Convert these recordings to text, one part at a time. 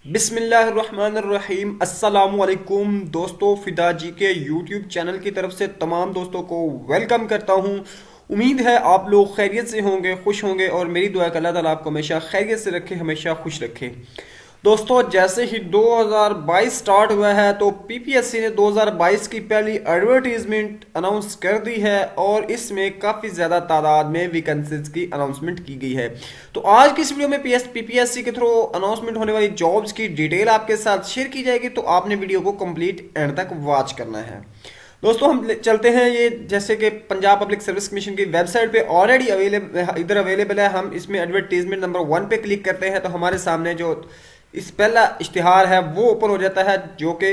बिस्मिल्लाहिर्रहमानिर्रहीम अस्सलामुअलैकुम दोस्तों, फिदा जी के यूट्यूब चैनल की तरफ से तमाम दोस्तों को वेलकम करता हूँ। उम्मीद है आप लोग खैरियत से होंगे, खुश होंगे और मेरी दुआ है कि अल्लाह ताला आपको हमेशा खैरियत से रखे, हमेशा खुश रखे। दोस्तों, जैसे ही 2022 स्टार्ट हुआ है तो पीपीएससी ने 2022 की पहली एडवर्टीजमेंट अनाउंस कर दी है और इसमें काफ़ी ज़्यादा तादाद में वैकेंसीज की अनाउंसमेंट की गई है। तो आज की इस वीडियो में पीपीएससी के थ्रू अनाउंसमेंट होने वाली जॉब्स की डिटेल आपके साथ शेयर की जाएगी, तो आपने वीडियो को कंप्लीट एंड तक वॉच करना है। दोस्तों, हम चलते हैं, ये जैसे कि पंजाब पब्लिक सर्विस कमीशन की वेबसाइट पे ऑलरेडी अवेलेबल है। हम इसमें एडवर्टीजमेंट नंबर 1 पे क्लिक करते हैं तो हमारे सामने जो इस पहला इश्तिहार है वो ओपन हो जाता है, जो कि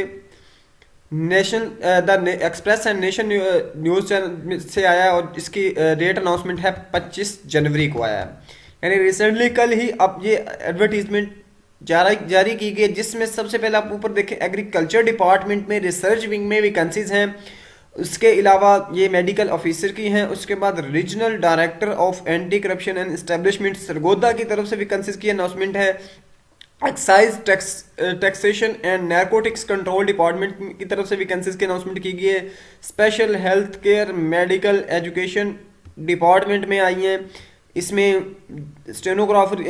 nation the express and nation news channel से आया है और इसकी डेट अनाउंसमेंट है 25 जनवरी को आया है, यानी रिसेंटली कल ही अब ये एडवर्टीजमेंट जारी की गई, जिसमें सबसे पहले आप ऊपर देखें एग्रीकल्चर डिपार्टमेंट में रिसर्च विंग में वैकेंसीज हैं। उसके अलावा ये मेडिकल ऑफिसर की हैं। उसके बाद regional director of anti corruption and establishment Sargodha की तरफ से वैकेंसीज की अनाउंसमेंट है। Excise taxation and narcotics control department की तरफ से वैकेंसीज की अनाउंसमेंट की गई है। Special health care medical education department में आई हैं। इसमें स्टेनोग्राफर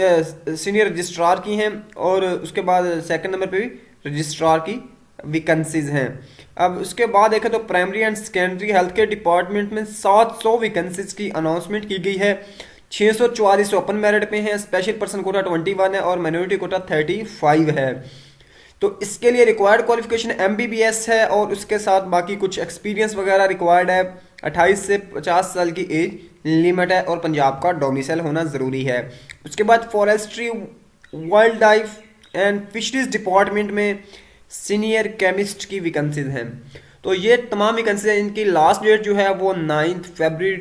सीनियर रजिस्ट्रार की हैं और उसके बाद सेकंड नंबर पे भी रजिस्ट्रार की वैकेंसीज हैं। अब उसके बाद देखें तो primary and secondary health care department में 700 वैकेंसीज की अनाउंसमेंट की गई है। 644 ओपन मेरिट पे हैं, स्पेशल पर्सन कोटा 21 है और माइनॉरिटी कोटा 35 है। तो इसके लिए रिक्वायर्ड क्वालिफिकेशन एमबीबीएस है और उसके साथ बाकी कुछ एक्सपीरियंस वगैरह रिक्वायर्ड है। 28 से 50 साल की एज लिमिट है और पंजाब का डोमिसाइल होना ज़रूरी है। उसके बाद forestry, wild life and fisheries department में सीनियर केमिस्ट की वैकेंसीज हैं। तो ये तमाम वैकेंसीज हैं। इनकी लास्ट डेट जो है वो 9 फरवरी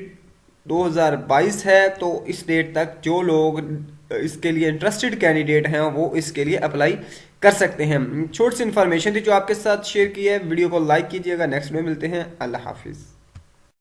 2022 है। तो इस डेट तक जो लोग इसके लिए इंटरेस्टेड कैंडिडेट हैं वो इसके लिए अप्लाई कर सकते हैं। छोटी सी इन्फॉर्मेशन थी जो आपके साथ शेयर की है। वीडियो को लाइक कीजिएगा। नेक्स्ट में मिलते हैं। अल्लाह हाफिज़।